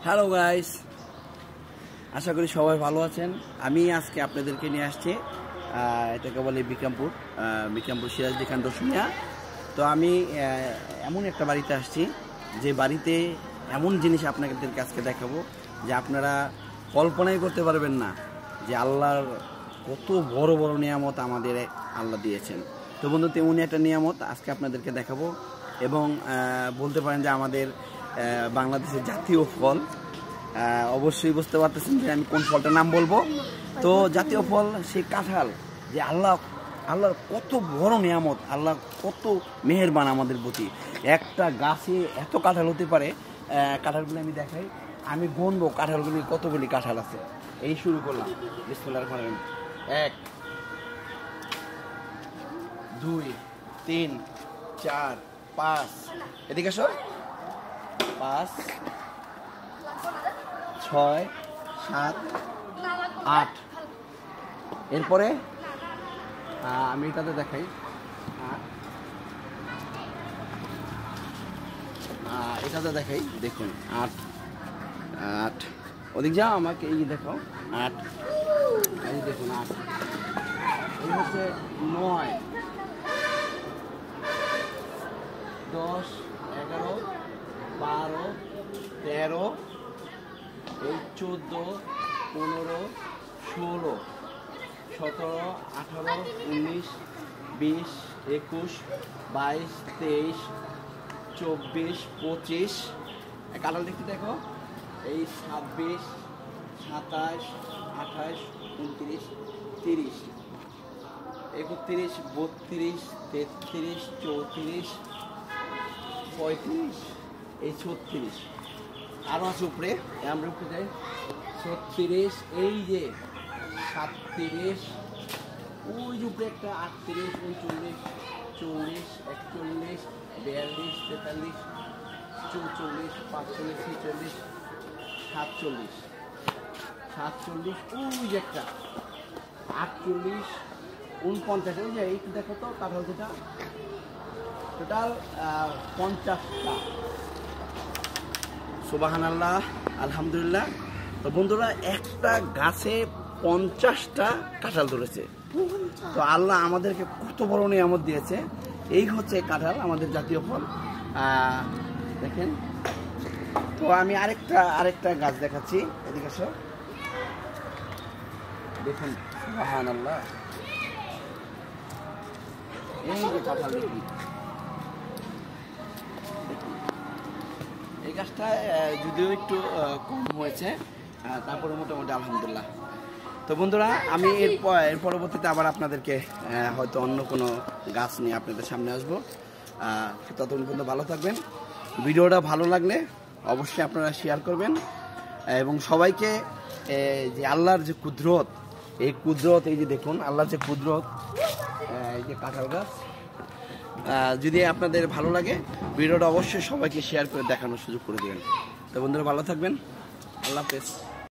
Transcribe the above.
Hello guys, আশা করি সবাই ভালো আছেন। আমি আজকে আপনাদেরকে নিয়ে আসছি, এটাকে বলে বিক্রমপুর সিরাজদি খান দর্শনিয়া। তো আমি এমন একটা বাড়িতে আসছি যে বাড়িতে এমন জিনিস আপনাদেরকে আজকে দেখাবো যে আপনারা কল্পনাই করতে পারবেন না যে আল্লাহর কত বড় বড় নিয়ামত আমাদের আল্লাহ দিয়েছেন। তো বন্ধু, তেমনই একটা নিয়ামত আজকে আপনাদেরকে দেখাবো এবং বলতে পারেন যে আমাদের বাংলাদেশের জাতীয় ফল। অবশ্যই বুঝতে পারতেছেন যে আমি কোন ফলটার নাম বলবো। তো জাতীয় ফল সেই কাঁঠাল, যে আল্লাহর কত বড় নিয়ামত, আল্লাহ কত মেহেরবান আমাদের প্রতি। একটা গাছে এত কাঁঠাল হতে পারে। কাঁঠালগুলি আমি দেখাই, আমি গুনবো কাঁঠালগুলি কতগুলি কাঁঠাল আছে। এই শুরু করলাম, বিসমিল্লাহির রহমানির রহিম। 1 2 3 4 5, এদিকে আসো, 5 6 7 8। এরপরে আমি এটাতে দেখাই, এটাতে দেখাই, দেখুন 8। ওদিক যাও, আমাকে এই দেখাও, 8। এই দেখুন 8। এই হচ্ছে 9 10 11 12 13, এই 14 15 16 17 18 19 20 21 22 23 24 25। কালার দেখতে দেখো, এই 26 27 28 29 30 31 32 33 34 35, এই 36। আরও আছে উপরে, আমরা উপরে যাই, 36, এই যে 37, ওই যে উপরে একটা 38 39 40 41 42 43 44 45 46 47 47, ওই যে একটা 48 49। ওই যে এইটা দেখো তো, কাঁঠাল যেটা টোটাল 50টা। সুবহানাল্লাহ, আলহামদুলিল্লাহ। তো বন্ধুরা, একটা গাছে 50টা কাঁঠাল ধরেছে। তো আল্লাহ আমাদেরকে কত বড় নিয়ামত দিয়েছে। এই হচ্ছে কাঁঠাল, আমাদের জাতীয় ফল। দেখেন, তো আমি আরেকটা গাছ দেখাচ্ছি, এদিকে আসো, দেখুন, সুবহানাল্লাহ, এই যে কাঁঠাল দেখি, এই গাছটা যদিও একটু কম হয়েছে, তারপরে মোটামুটি আলহামদুলিল্লাহ। তো বন্ধুরা, আমি এর পরবর্তীতে আবার আপনাদেরকে হয়তো অন্য কোনো গাছ নিয়ে আপনাদের সামনে আসবো। ততক্ষণ পর্যন্ত ভালো থাকবেন। ভিডিওটা ভালো লাগলে অবশ্যই আপনারা শেয়ার করবেন এবং সবাইকে যে আল্লাহর যে কুদরত, এই কুদরত, এই যে দেখুন আল্লাহর যে কুদরত, এই যে কাঁঠাল গাছ, যদি আপনাদের ভালো লাগে ভিডিওটা অবশ্যই সবাইকে শেয়ার করে দেখানোর সুযোগ করে দেবেন। তো বন্ধুরা, ভালো থাকবেন। আল্লাহ হাফেজ।